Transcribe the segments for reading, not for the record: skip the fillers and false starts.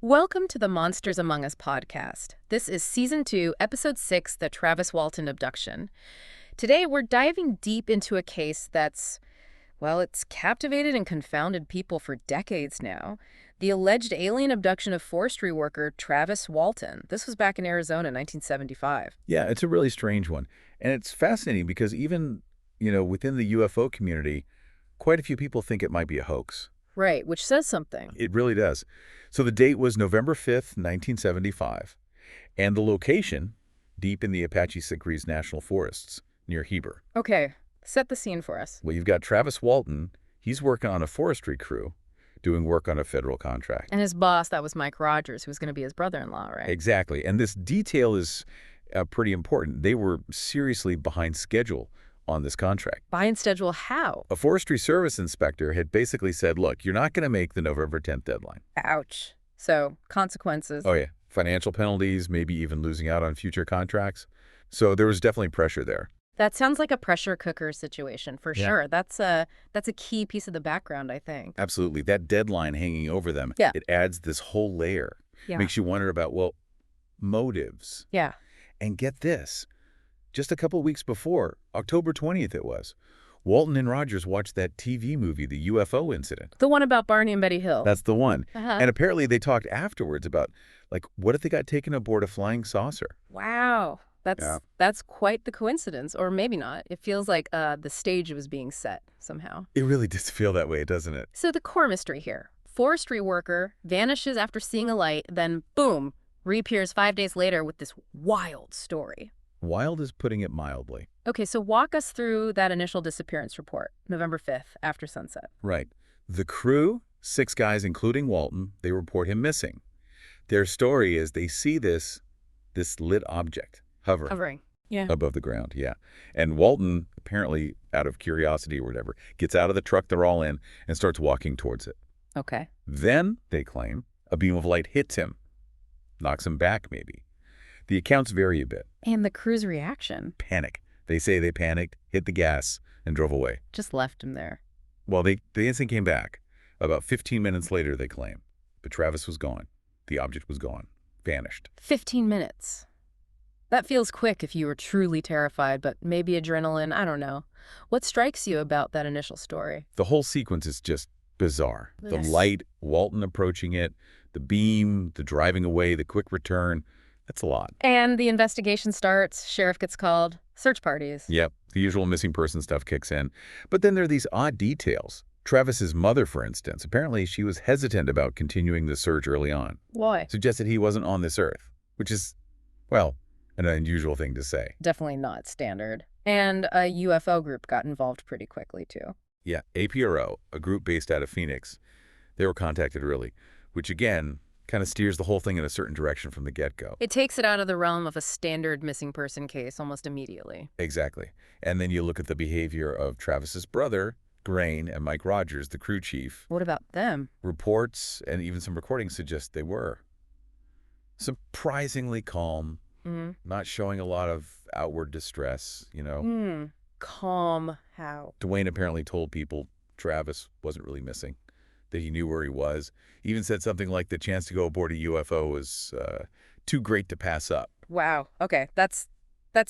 Welcome to the Monsters Among Us podcast. This is Season 2, Episode 6, The Travis Walton Abduction. Today, we're diving deep into a case it's captivated and confounded people for decades now. The alleged alien abduction of forestry worker Travis Walton. This was back in Arizona in 1975. Yeah, it's a really strange one. And it's fascinating because even, within the UFO community, quite a few people think it might be a hoax. Right, which says something. It really does. So the date was November 5th, 1975, and the location, deep in the Apache Sitgreaves National Forests, near Heber. Okay, set the scene for us. Well, you've got Travis Walton. He's working on a forestry crew, doing work on a federal contract. And his boss, that was Mike Rogers, who was going to be his brother-in-law, right? Exactly. And this detail is pretty important. They were seriously behind schedule on this contract. Behind schedule how? A Forestry Service inspector had basically said, look, you're not going to make the November 10th deadline. Ouch. So, consequences. Oh, yeah. Financial penalties, maybe even losing out on future contracts. So there was definitely pressure there. That sounds like a pressure cooker situation for Yeah. sure. That's a key piece of the background, I think. Absolutely. That deadline hanging over them, Yeah. it adds this whole layer. Yeah. Makes you wonder about, motives. Yeah. And get this. Just a couple weeks before, October 20th it was, Walton and Rogers watched that TV movie, The UFO Incident. The one about Barney and Betty Hill. That's the one. Uh-huh. And apparently they talked afterwards about, what if they got taken aboard a flying saucer? Wow. Yeah. That's quite the coincidence, or maybe not. It feels like the stage was being set somehow. It really does feel that way, doesn't it? So the core mystery here. Forestry worker vanishes after seeing a light, then boom, reappears 5 days later with this wild story. Wild is putting it mildly. Okay, so walk us through that initial disappearance report, November 5th, after sunset. Right. The crew, 6 guys including Walton, they report him missing. Their story is they see this lit object hovering Yeah. above the ground, yeah. And Walton, apparently out of curiosity or whatever, gets out of the truck they're all in and starts walking towards it. Okay. Then, they claim, a beam of light hits him, knocks him back maybe. The accounts vary a bit. And the crew's reaction. Panic. They say they panicked, hit the gas, and drove away. Just left him there. Well, the instant came back. About 15 minutes later, they claim. But Travis was gone. The object was gone. Vanished. 15 minutes. That feels quick if you were truly terrified, but maybe adrenaline, I don't know. What strikes you about that initial story? The whole sequence is just bizarre. Yes. The light, Walton approaching it, the beam, the driving away, the quick return. That's a lot. And the investigation starts, sheriff gets called, search parties. Yep, the usual missing person stuff kicks in. But then there are these odd details. Travis's mother, for instance, apparently she was hesitant about continuing the search early on. Why? Suggested he wasn't on this earth, which is, an unusual thing to say. Definitely not standard. And a UFO group got involved pretty quickly, too. Yeah, APRO, a group based out of Phoenix, they were contacted early, which again kind of steers the whole thing in a certain direction from the get-go. It takes it out of the realm of a standard missing person case almost immediately. Exactly. And then you look at the behavior of Travis's brother, Grain, and Mike Rogers, the crew chief. What about them? Reports and even some recordings suggest they were surprisingly calm, not showing a lot of outward distress, Calm how? Dwayne apparently told people Travis wasn't really missing, that he knew where he was. He even said something like the chance to go aboard a UFO was too great to pass up. Wow. Okay, that's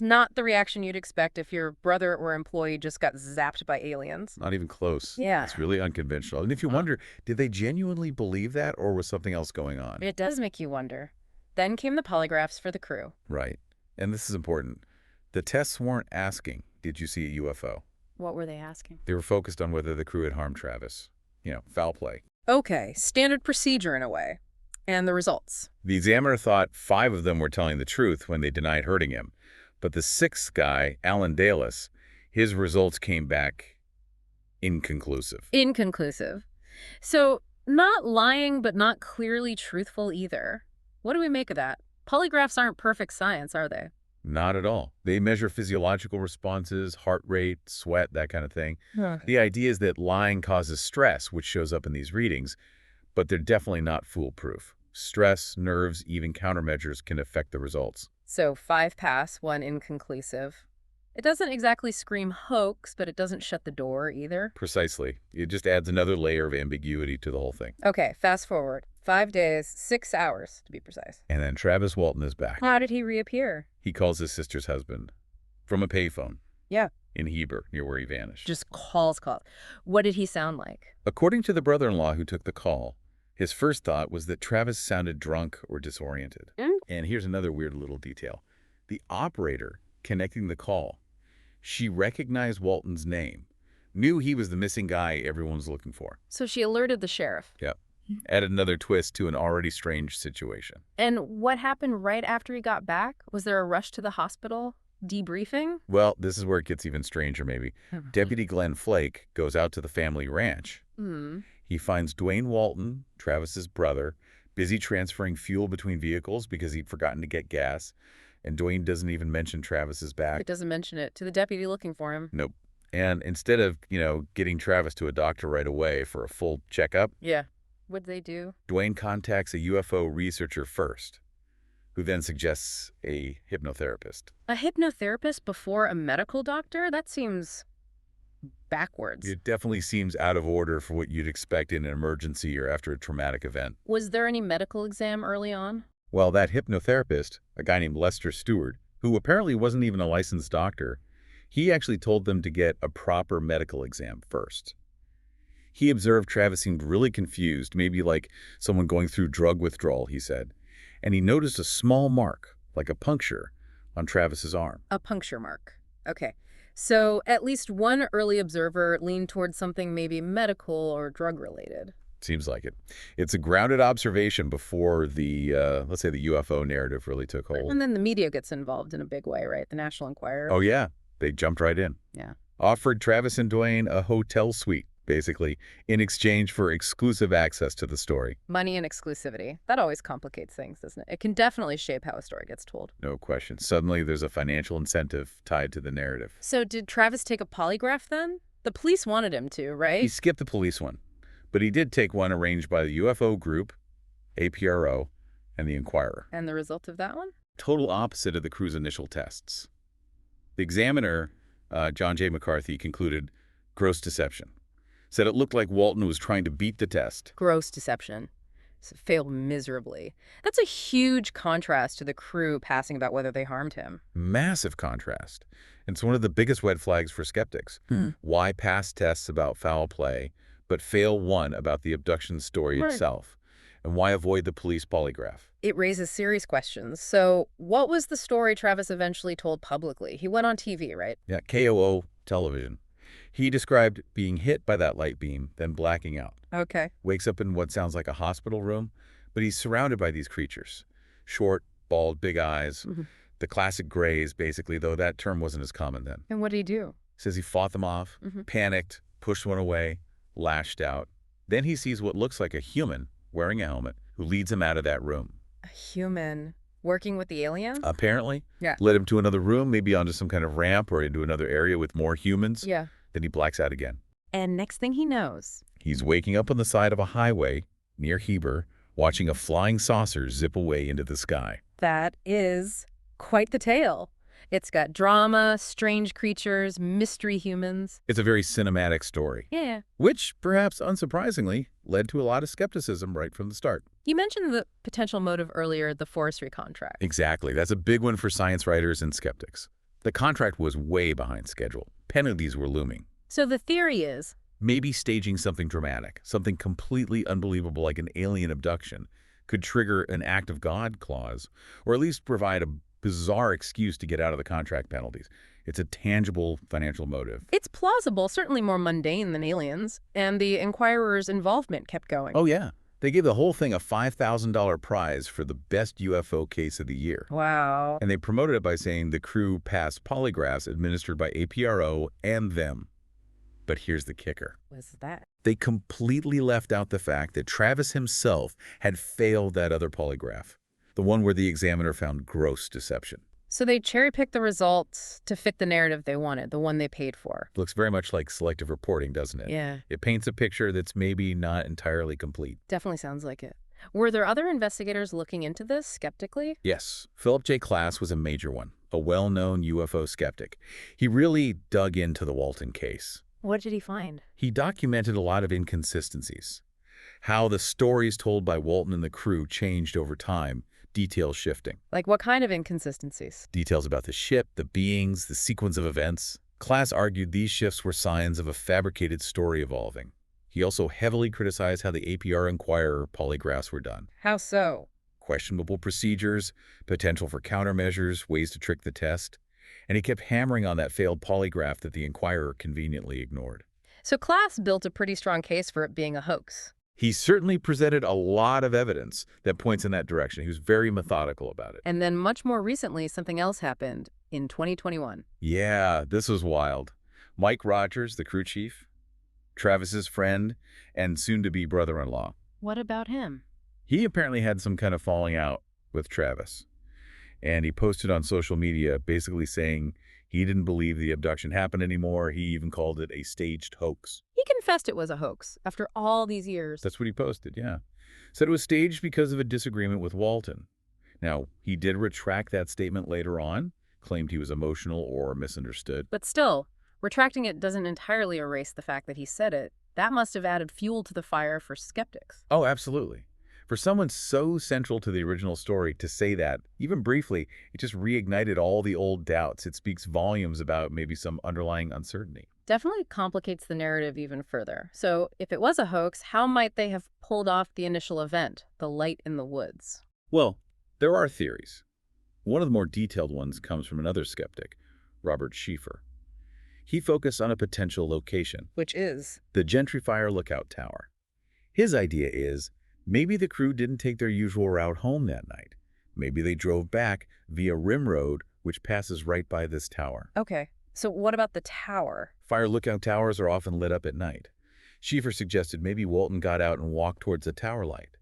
not the reaction you'd expect if your brother or employee just got zapped by aliens. Not even close. Yeah. It's really unconventional. And if you wonder, did they genuinely believe that, or was something else going on? It does make you wonder. Then came the polygraphs for the crew. Right. And this is important. The tests weren't asking, did you see a UFO? What were they asking? They were focused on whether the crew had harmed Travis. Foul play. Okay, standard procedure in a way. And the results. The examiner thought 5 of them were telling the truth when they denied hurting him. But the 6th guy, Alan Dalis, his results came back inconclusive. Inconclusive. So, not lying, but not clearly truthful either. What do we make of that? Polygraphs aren't perfect science, are they? Not at all. They measure physiological responses, heart rate, sweat, that kind of thing. The idea is that lying causes stress, which shows up in these readings, but they're definitely not foolproof. Stress, nerves, even countermeasures can affect the results. So 5 pass, 1 inconclusive. It doesn't exactly scream hoax, but it doesn't shut the door either. Precisely. It just adds another layer of ambiguity to the whole thing. Okay, fast forward. 5 days, 6 hours, to be precise. And then Travis Walton is back. How did he reappear? He calls his sister's husband from a payphone. Yeah. In Heber, near where he vanished. Just calls. What did he sound like? According to the brother-in-law who took the call, his first thought was that Travis sounded drunk or disoriented. And here's another weird little detail. The operator connecting the call, she recognized Walton's name, knew he was the missing guy everyone was looking for. So she alerted the sheriff. Yep. Added another twist to an already strange situation. And what happened right after he got back? Was there a rush to the hospital? Debriefing? Well, this is where it gets even stranger, maybe. Deputy Glenn Flake goes out to the family ranch. He finds Dwayne Walton, Travis's brother, busy transferring fuel between vehicles because he'd forgotten to get gas. And Dwayne doesn't even mention Travis's back. It doesn't mention it to the deputy looking for him. Nope. And instead of, getting Travis to a doctor right away for a full checkup. Yeah. What'd they do? Dwayne contacts a UFO researcher first, who then suggests a hypnotherapist. A hypnotherapist before a medical doctor? That seems backwards. It definitely seems out of order for what you'd expect in an emergency or after a traumatic event. Was there any medical exam early on? Well, that hypnotherapist, a guy named Lester Stewart, who apparently wasn't even a licensed doctor, he actually told them to get a proper medical exam first. He observed Travis seemed really confused, maybe like someone going through drug withdrawal, he said. And he noticed a small mark, like a puncture, on Travis's arm. A puncture mark. Okay. So at least one early observer leaned towards something maybe medical or drug-related. Seems like it. It's a grounded observation before the, let's say, the UFO narrative really took hold. And then the media gets involved in a big way, right? The National Enquirer. Oh, yeah. They jumped right in. Yeah. Offered Travis and Dwayne a hotel suite, basically, in exchange for exclusive access to the story. Money and exclusivity. That always complicates things, doesn't it? It can definitely shape how a story gets told. No question. Suddenly, there's a financial incentive tied to the narrative. So did Travis take a polygraph then? The police wanted him to, right? He skipped the police one, but he did take one arranged by the UFO group, APRO, and the Enquirer. And the result of that one? Total opposite of the crew's initial tests. The examiner, John J. McCarthy, concluded gross deception. Said it looked like Walton was trying to beat the test. Gross deception. So failed miserably. That's a huge contrast to the crew passing about whether they harmed him. Massive contrast. It's one of the biggest red flags for skeptics. Why pass tests about foul play, but fail one about the abduction story itself? And why avoid the police polygraph? It raises serious questions. So what was the story Travis eventually told publicly? He went on TV, right? Yeah, KOO television. He described being hit by that light beam, then blacking out. Okay. Wakes up in what sounds like a hospital room, but he's surrounded by these creatures. Short, bald, big eyes. The classic grays, basically, though that term wasn't as common then. And what did he do? Says he fought them off, panicked, pushed one away, lashed out. Then he sees what looks like a human wearing a helmet who leads him out of that room. A human working with the aliens? Apparently. Yeah. Led him to another room, maybe onto some kind of ramp or into another area with more humans. Yeah. Then he blacks out again. And next thing he knows, he's waking up on the side of a highway near Heber, watching a flying saucer zip away into the sky. That is quite the tale. It's got drama, strange creatures, mystery humans. It's a very cinematic story. Yeah. Which, perhaps unsurprisingly, led to a lot of skepticism right from the start. You mentioned the potential motive earlier, the forestry contract. Exactly. That's a big one for science writers and skeptics. The contract was way behind schedule. Penalties were looming. So the theory is, maybe staging something dramatic, something completely unbelievable like an alien abduction, could trigger an act of God clause, or at least provide a bizarre excuse to get out of the contract penalties. It's a tangible financial motive. It's plausible, certainly more mundane than aliens, and the Enquirer's involvement kept going. Oh, yeah. They gave the whole thing a $5,000 prize for the best UFO case of the year. Wow. And they promoted it by saying the crew passed polygraphs administered by APRO and them. But here's the kicker. What's that? They completely left out the fact that Travis himself had failed that other polygraph, the one where the examiner found gross deception. So they cherry-picked the results to fit the narrative they wanted, the one they paid for. Looks very much like selective reporting, doesn't it? Yeah. It paints a picture that's maybe not entirely complete. Definitely sounds like it. Were there other investigators looking into this skeptically? Yes. Philip J. Klass was a major one, a well-known UFO skeptic. He really dug into the Walton case. What did he find? He documented a lot of inconsistencies. How the stories told by Walton and the crew changed over time, details shifting. Like what kind of inconsistencies? Details about the ship, the beings, the sequence of events. Class argued these shifts were signs of a fabricated story evolving. He also heavily criticized how the APR Inquirer polygraphs were done. How so? Questionable procedures, potential for countermeasures, ways to trick the test. And he kept hammering on that failed polygraph that the Inquirer conveniently ignored. So Class built a pretty strong case for it being a hoax. He certainly presented a lot of evidence that points in that direction. He was very methodical about it. And then much more recently, something else happened in 2021. Yeah, this was wild. Mike Rogers, the crew chief, Travis's friend, and soon-to-be brother-in-law. What about him? He apparently had some kind of falling out with Travis. And he posted on social media basically saying he didn't believe the abduction happened anymore. He even called it a staged hoax. He confessed it was a hoax after all these years. That's what he posted, yeah. Said it was staged because of a disagreement with Walton. Now, he did retract that statement later on, claimed he was emotional or misunderstood. But still, retracting it doesn't entirely erase the fact that he said it. That must have added fuel to the fire for skeptics. Oh, absolutely. For someone so central to the original story to say that, even briefly, it just reignited all the old doubts. It speaks volumes about maybe some underlying uncertainty. Definitely complicates the narrative even further. So if it was a hoax, how might they have pulled off the initial event, the light in the woods? Well, there are theories. One of the more detailed ones comes from another skeptic, Robert Schieffer. He focused on a potential location, Which is? the Gentrifier Lookout Tower. His idea is maybe the crew didn't take their usual route home that night. Maybe they drove back via Rim Road, which passes right by this tower. Okay, so what about the tower? Fire lookout towers are often lit up at night. Schieffer suggested maybe Walton got out and walked towards the tower light.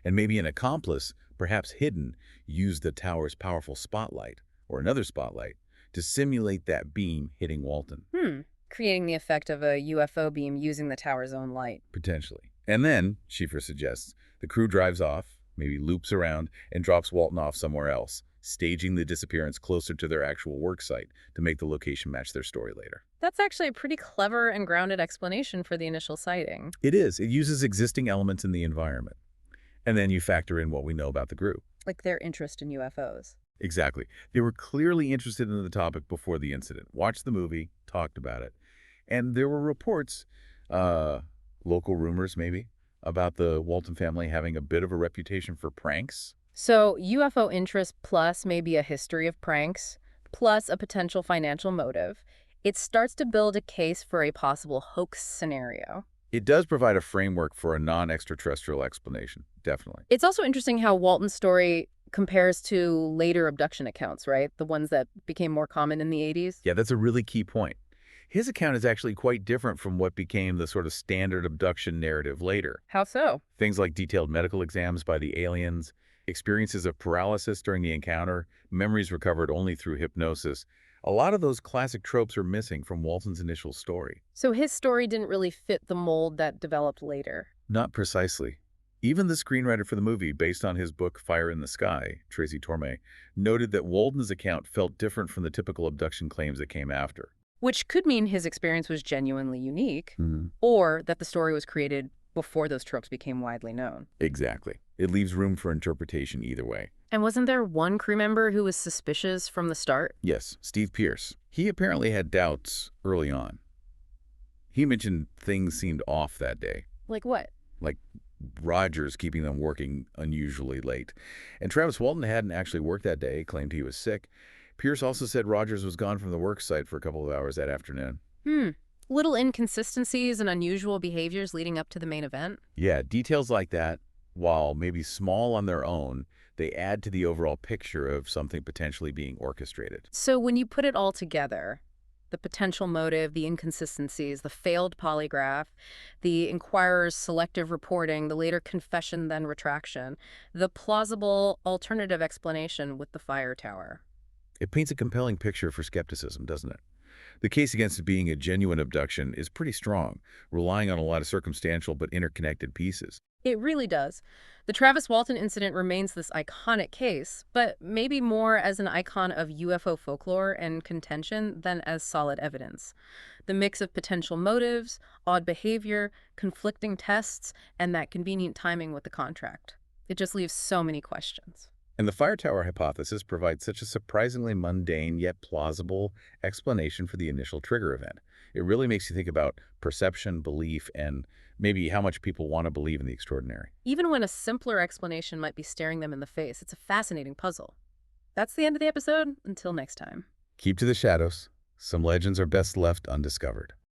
And maybe an accomplice, perhaps hidden, used the tower's powerful spotlight, or another spotlight, to simulate that beam hitting Walton. Creating the effect of a UFO beam using the tower's own light. Potentially. And then, Schieffer suggests, the crew drives off, maybe loops around, and drops Walton off somewhere else, staging the disappearance closer to their actual work site to make the location match their story later. That's actually a pretty clever and grounded explanation for the initial sighting. It is. It uses existing elements in the environment. And then you factor in what we know about the group. Like their interest in UFOs. Exactly. They were clearly interested in the topic before the incident. Watched the movie, talked about it. And there were reports, local rumors maybe, about the Walton family having a bit of a reputation for pranks. So UFO interest plus maybe a history of pranks, plus a potential financial motive, it starts to build a case for a possible hoax scenario. It does provide a framework for a non-extraterrestrial explanation, definitely. It's also interesting how Walton's story compares to later abduction accounts, right? The ones that became more common in the 80s. Yeah, that's a really key point. His account is actually quite different from what became the sort of standard abduction narrative later. How so? Things like detailed medical exams by the aliens, experiences of paralysis during the encounter, memories recovered only through hypnosis. A lot of those classic tropes are missing from Walton's initial story. So his story didn't really fit the mold that developed later. Not precisely. Even the screenwriter for the movie, based on his book Fire in the Sky, Tracy Torme, noted that Walton's account felt different from the typical abduction claims that came after. Which could mean his experience was genuinely unique, or that the story was created before those tropes became widely known. Exactly. It leaves room for interpretation either way. And wasn't there one crew member who was suspicious from the start? Yes, Steve Pierce. He apparently had doubts early on. He mentioned things seemed off that day. Like what? Like Rogers keeping them working unusually late. And Travis Walton hadn't actually worked that day, claimed he was sick. Pierce also said Rogers was gone from the work site for a couple of hours that afternoon. Little inconsistencies and unusual behaviors leading up to the main event? Yeah, details like that, while maybe small on their own, they add to the overall picture of something potentially being orchestrated. So when you put it all together, the potential motive, the inconsistencies, the failed polygraph, the Inquirer's selective reporting, the later confession then retraction, the plausible alternative explanation with the fire tower. It paints a compelling picture for skepticism, doesn't it? The case against it being a genuine abduction is pretty strong, relying on a lot of circumstantial but interconnected pieces. It really does. The Travis Walton incident remains this iconic case, but maybe more as an icon of UFO folklore and contention than as solid evidence. The mix of potential motives, odd behavior, conflicting tests, and that convenient timing with the contract. It just leaves so many questions. And the fire tower hypothesis provides such a surprisingly mundane yet plausible explanation for the initial trigger event. It really makes you think about perception, belief, and maybe how much people want to believe in the extraordinary. Even when a simpler explanation might be staring them in the face, it's a fascinating puzzle. That's the end of the episode. Until next time. Keep to the shadows. Some legends are best left undiscovered.